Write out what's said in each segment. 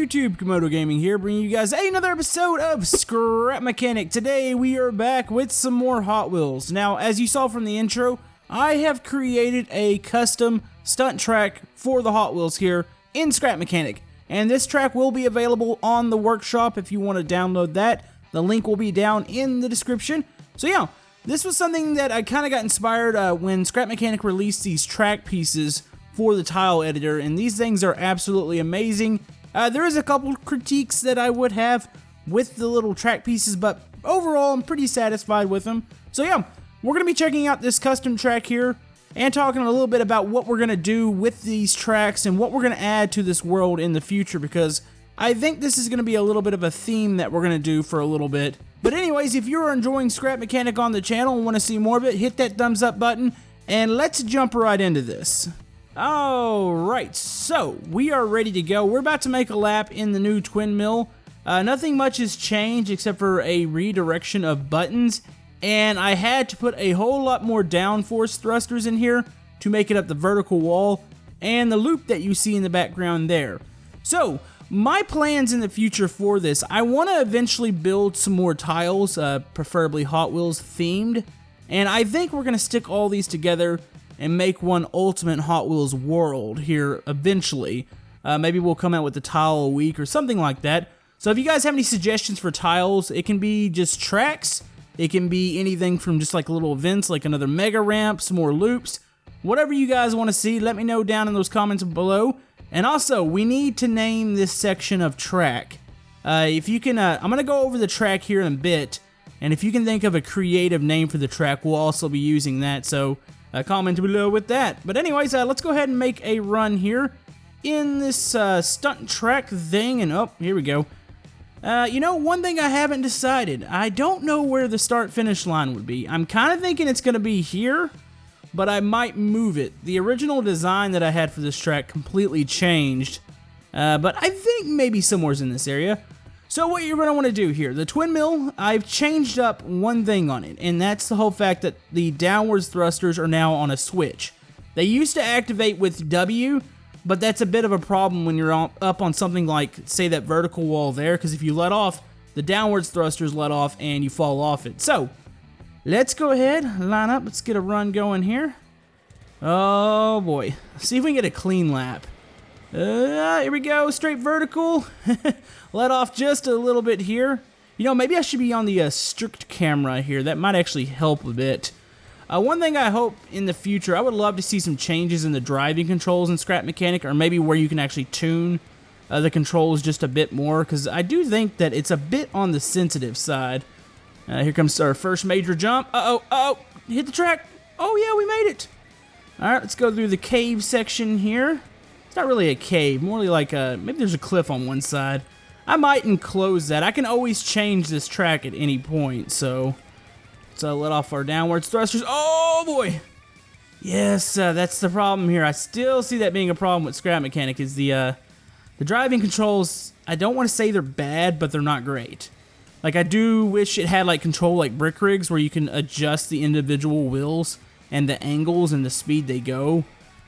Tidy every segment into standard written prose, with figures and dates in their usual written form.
YouTube? Camodo Gaming here, bringing you guys another episode of Scrap Mechanic. Today we are back with some more Hot Wheels. Now, as you saw from the intro, I have created a custom stunt track for the Hot Wheels here in Scrap Mechanic. And this track will be available on the workshop if you want to download that. The link will be down in the description. So yeah, this was something that I kind of got inspired when Scrap Mechanic released these track pieces for the tile editor, and these things are absolutely amazing. There is a couple critiques that I would have with the little track pieces, but overall I'm pretty satisfied with them. So yeah, we're going to be checking out this custom track here and talking a little bit about what we're going to do with these tracks and what we're going to add to this world in the future, because I think this is going to be a little bit of a theme that we're going to do for a little bit. But anyways, if you're enjoying Scrap Mechanic on the channel and want to see more of it, hit that thumbs up button and let's jump right into this. Alright, so we are ready to go. We're about to make a lap in the new twin mill. Nothing much has changed except for a redirection of buttons, and I had to put a whole lot more downforce thrusters in here to make it up the vertical wall and the loop that you see in the background there. So, my plans in the future for this, I want to eventually build some more tiles, preferably Hot Wheels themed, and I think we're going to stick all these together and make one ultimate Hot Wheels world here eventually. Maybe we'll come out with a tile a week or something like that. So if you guys have any suggestions for tiles, it can be just tracks, it can be anything from just like little events like another mega ramp, some more loops, whatever you guys want to see, let me know down in those comments below. And also, we need to name this section of track. If you can, I'm going to go over the track here in a bit, and if you can think of a creative name for the track, we'll also be using that, so comment below with that. But anyways, let's go ahead and make a run here in this stunt track thing. And oh, here we go. You know, one thing I haven't decided. I don't know where the start-finish line would be. I'm kind of thinking it's going to be here, but I might move it. The original design that I had for this track completely changed, but I think maybe somewhere's in this area. So what you're going to want to do here, the twin mill, I've changed up one thing on it, and that's the whole fact that the downwards thrusters are now on a switch. They used to activate with W, but that's a bit of a problem when you're up on something like, say, that vertical wall there, because if you let off, the downwards thrusters let off and you fall off it. So, let's go ahead, line up, let's get a run going here. Oh boy, see if we can get a clean lap. Here we go, straight vertical. Let off just a little bit here. You know, maybe I should be on the strict camera here. That might actually help a bit. One thing I hope in the future, I would love to see some changes in the driving controls in Scrap Mechanic, or maybe where you can actually tune the controls just a bit more, because I do think that it's a bit on the sensitive side. Here comes our first major jump. Uh-oh, hit the track. Oh yeah, we made it. Alright, let's go through the cave section here. It's not really a cave, more like maybe there's a cliff on one side. I might enclose that. I can always change this track at any point, so let's let off our downwards thrusters. Oh boy! Yes, that's the problem here. I still see that being a problem with Scrap Mechanic, is the driving controls. I don't want to say they're bad, but they're not great. Like, I do wish it had like control like brick rigs, where you can adjust the individual wheels and the angles and the speed they go,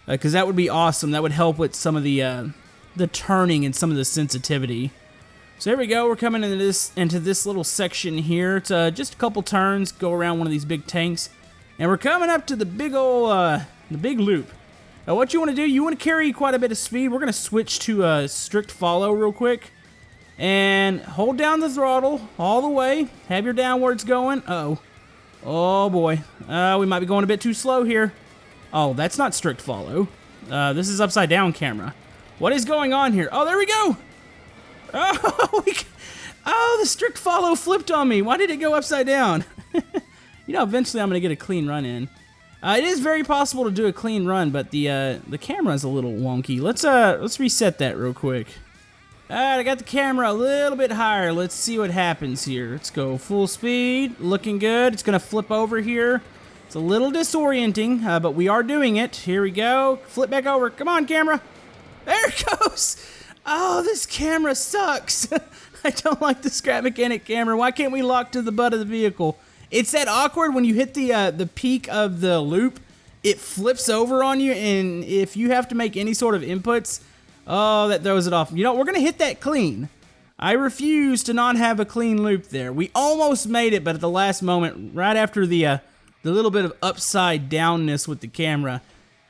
because that would be awesome. That would help with some of the turning and some of the sensitivity. So here we go, we're coming into this little section here. It's just a couple turns, go around one of these big tanks, and we're coming up to the big old, the big loop. Now what you want to do, you want to carry quite a bit of speed. We're going to switch to strict follow real quick, and hold down the throttle all the way, have your downwards going. Uh-oh. Oh boy, we might be going a bit too slow here. Oh, that's not strict follow. This is upside down camera. What is going on here? Oh, there we go! Oh, the strict follow flipped on me. Why did it go upside down? You know, eventually I'm going to get a clean run in. It is very possible to do a clean run, but the camera is a little wonky. Let's reset that real quick. Alright, I got the camera a little bit higher. Let's see what happens here. Let's go full speed. Looking good. It's going to flip over here. It's a little disorienting, but we are doing it. Here we go. Flip back over. Come on, camera. There it goes. Oh, this camera sucks. I don't like the Scrap Mechanic camera. Why can't we lock to the butt of the vehicle? It's that awkward when you hit the peak of the loop. It flips over on you, and if you have to make any sort of inputs, Oh, that throws it off. You know, we're going to hit that clean. I refuse to not have a clean loop there. We almost made it, but at the last moment, right after the little bit of upside downness with the camera,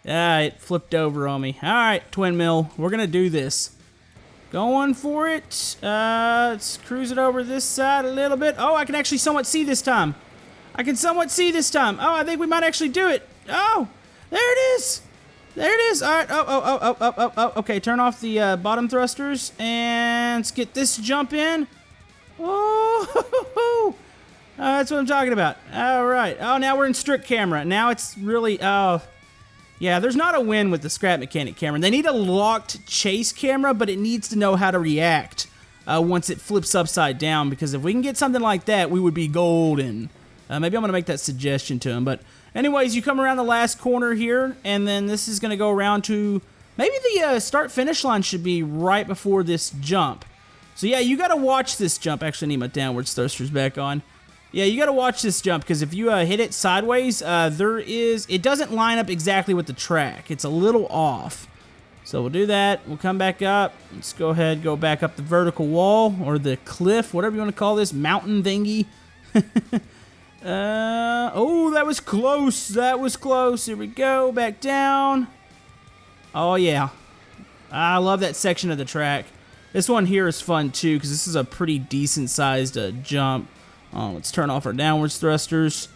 it flipped over on me. All right, twin mill, we're going to do this. Going for it. Let's cruise it over this side a little bit. Oh, I can actually somewhat see this time. I can somewhat see this time. Oh, I think we might actually do it. Oh, there it is. There it is. All right. Oh. Okay, turn off the bottom thrusters and let's get this jump in. Oh, that's what I'm talking about. All right. Oh, now we're in strict camera. Now it's really, yeah, there's not a win with the Scrap Mechanic camera. They need a locked chase camera, but it needs to know how to react once it flips upside down, because if we can get something like that, we would be golden. Maybe I'm going to make that suggestion to him, but anyways, you come around the last corner here, and then this is going to go around to, maybe the start-finish line should be right before this jump. So yeah, you got to watch this jump. Actually, I need my downward thrusters back on. Yeah, you got to watch this jump, because if you hit it sideways, it doesn't line up exactly with the track. It's a little off. So we'll do that. We'll come back up. Let's go ahead, go back up the vertical wall, or the cliff, whatever you want to call this, mountain thingy. Oh, that was close. That was close. Here we go. Back down. Oh, yeah. I love that section of the track. This one here is fun, too, because this is a pretty decent-sized jump. Let's turn off our downwards thrusters.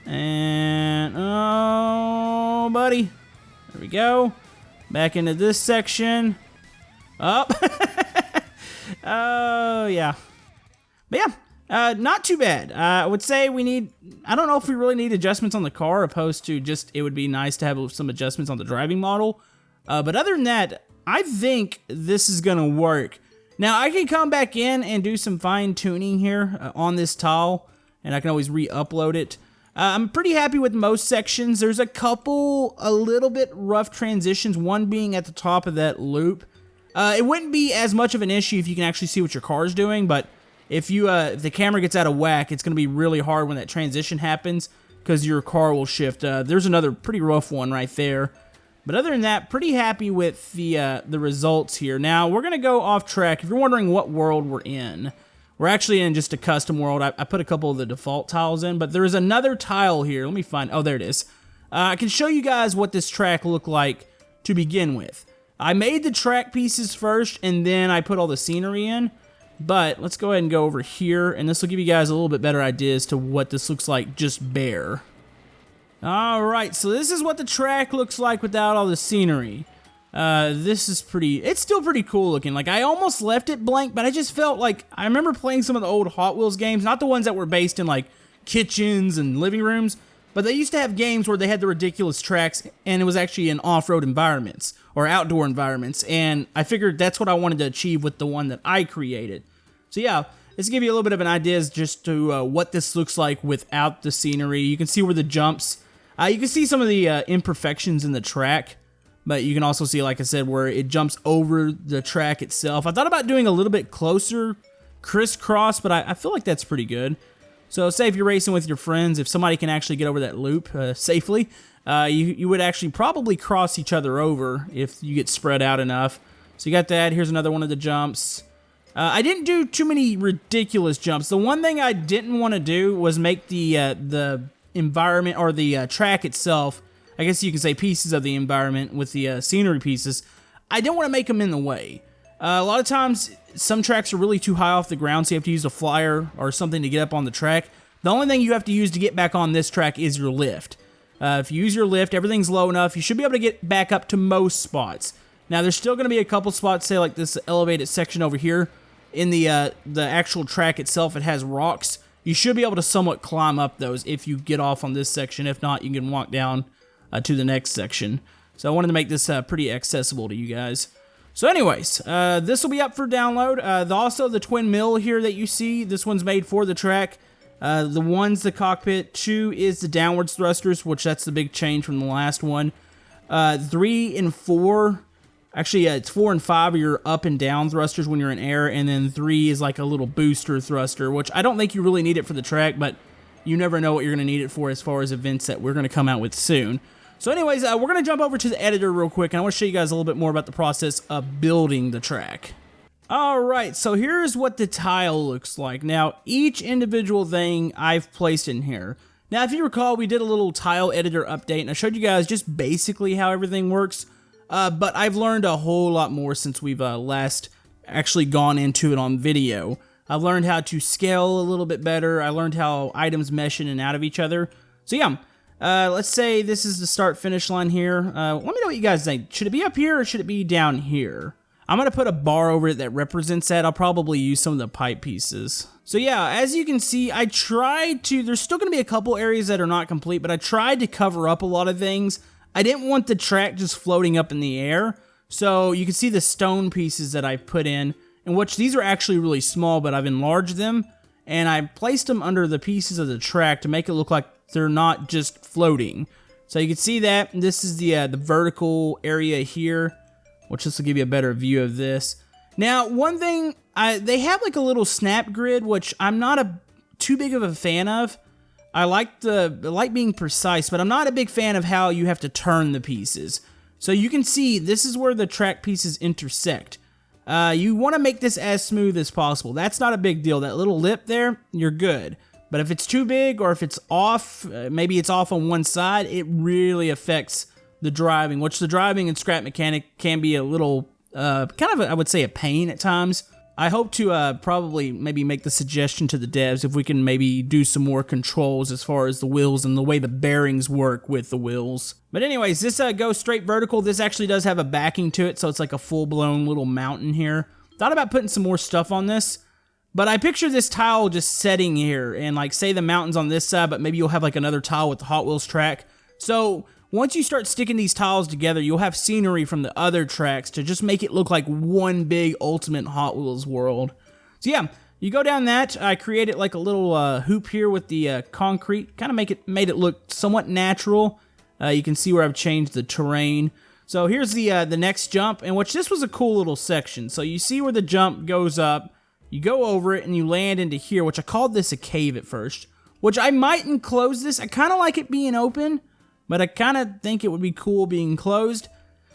And, oh, buddy. There we go. Back into this section. Up. Oh, yeah. But, yeah. Not too bad. I would say we need, I don't know if we really need adjustments on the car, opposed to just, it would be nice to have some adjustments on the driving model. But other than that, I think this is going to work. Now, I can come back in and do some fine tuning here on this tile, and I can always re-upload it. I'm pretty happy with most sections. There's a couple, a little bit rough transitions, one being at the top of that loop. It wouldn't be as much of an issue if you can actually see what your car is doing, but if the camera gets out of whack, it's going to be really hard when that transition happens, because your car will shift. There's another pretty rough one right there. But other than that, pretty happy with the results here. Now, we're going to go off track. If you're wondering what world we're in, we're actually in just a custom world. I put a couple of the default tiles in, but there is another tile here. Let me find, oh, there it is. I can show you guys what this track looked like to begin with. I made the track pieces first, and then I put all the scenery in. But let's go ahead and go over here, and this will give you guys a little bit better idea as to what this looks like just bare. Alright, so this is what the track looks like without all the scenery. This is it's still pretty cool looking. Like, I almost left it blank, but I just felt like, I remember playing some of the old Hot Wheels games, not the ones that were based in, like, kitchens and living rooms, but they used to have games where they had the ridiculous tracks, and it was actually in off-road environments, or outdoor environments, and I figured that's what I wanted to achieve with the one that I created. So yeah, this will give you a little bit of an idea as just to what this looks like without the scenery. You can see where the jumps, you can see some of the imperfections in the track, but you can also see, like I said, where it jumps over the track itself. I thought about doing a little bit closer crisscross, but I feel like that's pretty good. So say if you're racing with your friends, if somebody can actually get over that loop safely, you would actually probably cross each other over if you get spread out enough. So you got that. Here's another one of the jumps. I didn't do too many ridiculous jumps. The one thing I didn't want to do was make the environment, or the track itself, I guess you can say pieces of the environment with the scenery pieces, I don't want to make them in the way. A lot of times, some tracks are really too high off the ground, so you have to use a flyer or something to get up on the track. The only thing you have to use to get back on this track is your lift. If you use your lift, everything's low enough, you should be able to get back up to most spots. Now, there's still going to be a couple spots, say like this elevated section over here. In the actual track itself, it has rocks. You should be able to somewhat climb up those if you get off on this section. If not, you can walk down to the next section. So I wanted to make this pretty accessible to you guys. So anyways, this will be up for download. Also, the twin mill here that you see, this one's made for the track. The one's the cockpit. 2 is the downwards thrusters, which that's the big change from the last one. 3 and 4... Actually, it's 4 and 5 are your up and down thrusters when you're in air, and then 3 is like a little booster thruster, which I don't think you really need it for the track, but you never know what you're going to need it for as far as events that we're going to come out with soon. So anyways, we're going to jump over to the editor real quick, and I want to show you guys a little bit more about the process of building the track. Alright, so here's what the tile looks like. Now, each individual thing I've placed in here. Now, if you recall, we did a little tile editor update, and I showed you guys just basically how everything works. But I've learned a whole lot more since we've last actually gone into it on video. I've learned how to scale a little bit better. I learned how items mesh in and out of each other. So yeah. Let's say this is the start-finish line here. Let me know what you guys think. Should it be up here or should it be down here? I'm going to put a bar over it that represents that. I'll probably use some of the pipe pieces. So yeah, as you can see, I tried to... There's still going to be a couple areas that are not complete, but I tried to cover up a lot of things. I didn't want the track just floating up in the air. So you can see the stone pieces that I put in which these are actually really small, but I've enlarged them. And I placed them under the pieces of the track to make it look like they're not just floating. So you can see that this is the vertical area here, which this will give you a better view of this. Now, one thing, they have like a little snap grid, which I'm not too big of a fan of. I like being precise, but I'm not a big fan of how you have to turn the pieces. So you can see this is where the track pieces intersect. You want to make this as smooth as possible. That's not a big deal. That little lip there, you're good. But if it's too big or if it's off, maybe it's off on one side, it really affects the driving, which the driving in Scrap Mechanic can be a little, I would say, a pain at times. I hope to probably maybe make the suggestion to the devs if we can maybe do some more controls as far as the wheels and the way the bearings work with the wheels. But anyways, this goes straight vertical. This actually does have a backing to it, so it's like a full-blown little mountain here. Thought about putting some more stuff on this. But I picture this tile just setting here, and like say the mountain's on this side, but maybe you'll have like another tile with the Hot Wheels track. So once you start sticking these tiles together, you'll have scenery from the other tracks to just make it look like one big ultimate Hot Wheels world. So yeah, you go down that. I created like a little hoop here with the concrete, kind of made it look somewhat natural. You can see where I've changed the terrain. So here's the next jump, and which this was a cool little section. So you see where the jump goes up. You go over it and you land into here, which I called this a cave at first, which I might enclose this. I kind of like it being open, but I kind of think it would be cool being closed.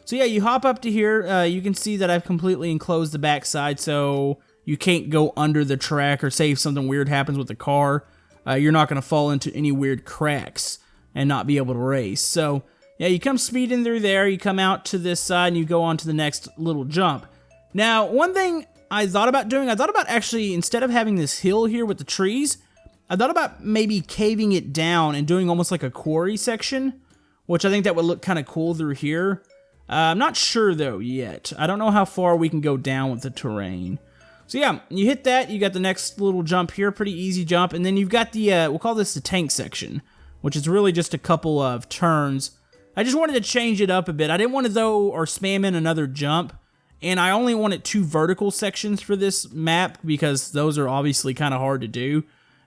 So yeah, you hop up to here. You can see that I've completely enclosed the backside, so you can't go under the track, or say if something weird happens with the car, you're not going to fall into any weird cracks and not be able to race. So yeah, you come speeding through there, you come out to this side, and you go on to the next little jump. Now, one thing I thought about actually, instead of having this hill here with the trees, I thought about maybe caving it down and doing almost like a quarry section, which I think that would look kind of cool through here. I'm not sure though yet. I don't know how far we can go down with the terrain. So yeah, you hit that, you got the next little jump here, pretty easy jump, and then you've got the, we'll call this the tank section, which is really just a couple of turns. I just wanted to change it up a bit. I didn't want to though, or spam in another jump. And I only wanted 2 vertical sections for this map because those are obviously kind of hard to do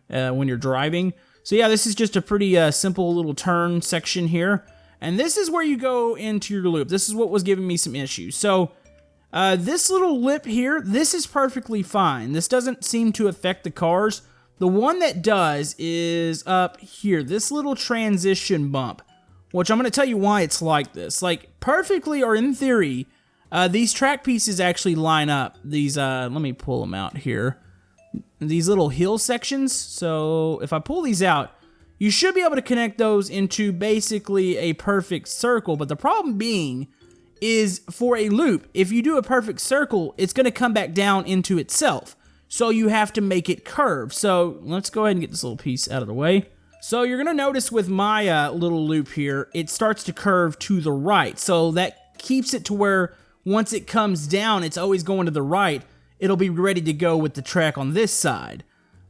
when you're driving. So yeah, this is just a pretty simple little turn section here. And this is where you go into your loop. This is what was giving me some issues. So this little lip here, this is perfectly fine. This doesn't seem to affect the cars. The one that does is up here, this little transition bump, which I'm going to tell you why it's like this. Like perfectly, or in theory, these track pieces actually line up. These, let me pull them out here. These little hill sections. So if I pull these out, you should be able to connect those into basically a perfect circle. But the problem being is for a loop, if you do a perfect circle, it's going to come back down into itself. So you have to make it curve. So let's go ahead and get this little piece out of the way. So you're going to notice with my little loop here, it starts to curve to the right. So that keeps it to where once it comes down, it's always going to the right. It'll be ready to go with the track on this side.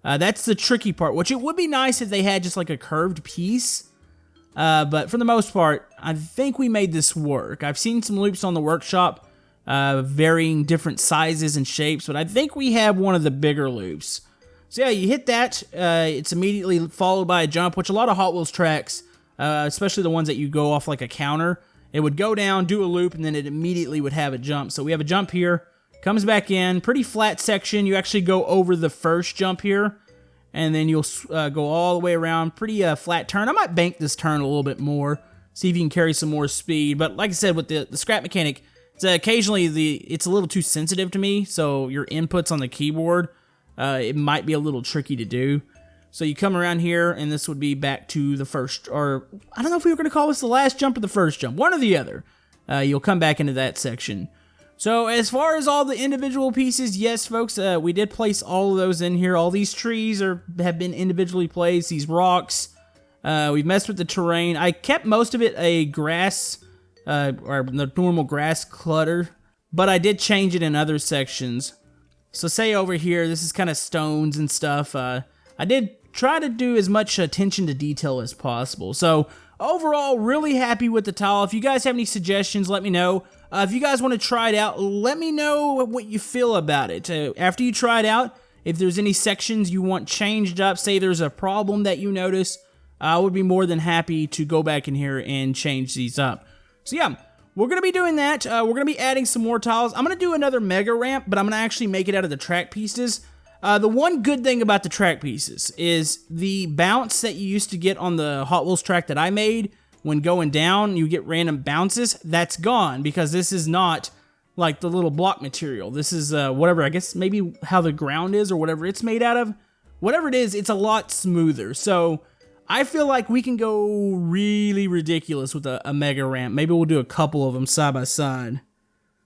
That's the tricky part, which it would be nice if they had just like a curved piece. But for the most part, I think we made this work. I've seen some loops on the workshop, varying different sizes and shapes, but I think we have one of the bigger loops. So yeah, you hit that. It's immediately followed by a jump, which a lot of Hot Wheels tracks, especially the ones that you go off like a counter, it would go down, do a loop, and then it immediately would have a jump. So we have a jump here, comes back in, pretty flat section. You actually go over the first jump here, and then you'll go all the way around. Pretty flat turn. I might bank this turn a little bit more, see if you can carry some more speed. But like I said, with the scrap mechanic, it's occasionally it's a little too sensitive to me, so your inputs on the keyboard, it might be a little tricky to do. So you come around here, and this would be back to the first, or I don't know if we were going to call this the last jump or the first jump, one or the other. You'll come back into that section. So as far as all the individual pieces, yes, folks, we did place all of those in here. All these trees have been individually placed, these rocks. We've messed with the terrain. I kept most of it a grass, or the normal grass clutter, but I did change it in other sections. So say over here, this is kind of stones and stuff. I did try to do as much attention to detail as possible. So overall, really happy with the tile. If you guys have any suggestions, let me know. If you guys want to try it out, let me know what you feel about it. After you try it out, if there's any sections you want changed up, say there's a problem that you notice, I would be more than happy to go back in here and change these up. So yeah, we're going to be doing that. We're going to be adding some more tiles. I'm going to do another mega ramp, but I'm going to actually make it out of the track pieces. The one good thing about the track pieces is the bounce that you used to get on the Hot Wheels track that I made. When going down, you get random bounces. That's gone because this is not like the little block material. This is whatever, I guess maybe how the ground is or whatever it's made out of. Whatever it is, it's a lot smoother. So I feel like we can go really ridiculous with a mega ramp. Maybe we'll do a couple of them side by side.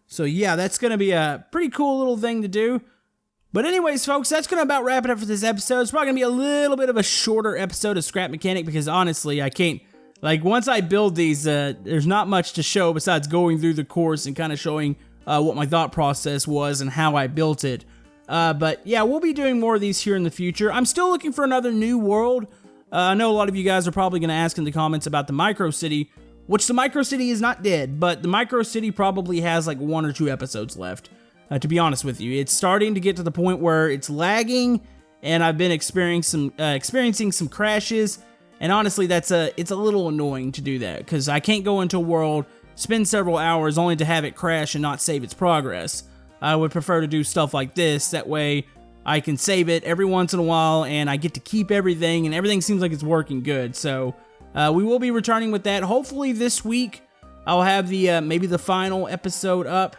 So yeah, that's going to be a pretty cool little thing to do. But anyways, folks, that's going to about wrap it up for this episode. It's probably going to be a little bit of a shorter episode of Scrap Mechanic because honestly, I can't, like, once I build these, there's not much to show besides going through the course and kind of showing what my thought process was and how I built it. But yeah, we'll be doing more of these here in the future. I'm still looking for another new world. I know a lot of you guys are probably going to ask in the comments about the Micro City, which the Micro City is not dead, but the Micro City probably has like 1 or 2 episodes left. To be honest with you, it's starting to get to the point where it's lagging, and I've been experiencing some crashes. And honestly, it's a little annoying to do that because I can't go into a world, spend several hours only to have it crash and not save its progress. I would prefer to do stuff like this. That way, I can save it every once in a while, and I get to keep everything, and everything seems like it's working good. So we will be returning with that. Hopefully this week, I'll have the maybe the final episode up.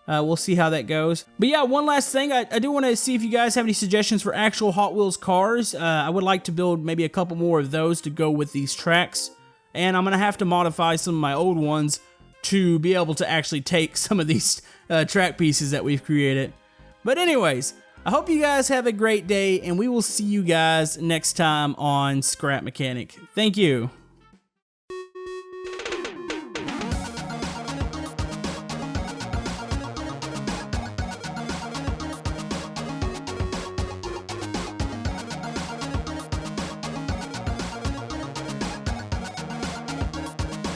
We'll see how that goes. But yeah, one last thing. I do want to see if you guys have any suggestions for actual Hot Wheels cars. I would like to build maybe a couple more of those to go with these tracks. And I'm going to have to modify some of my old ones to be able to actually take some of these track pieces that we've created. But anyways, I hope you guys have a great day, and we will see you guys next time on Scrap Mechanic. Thank you.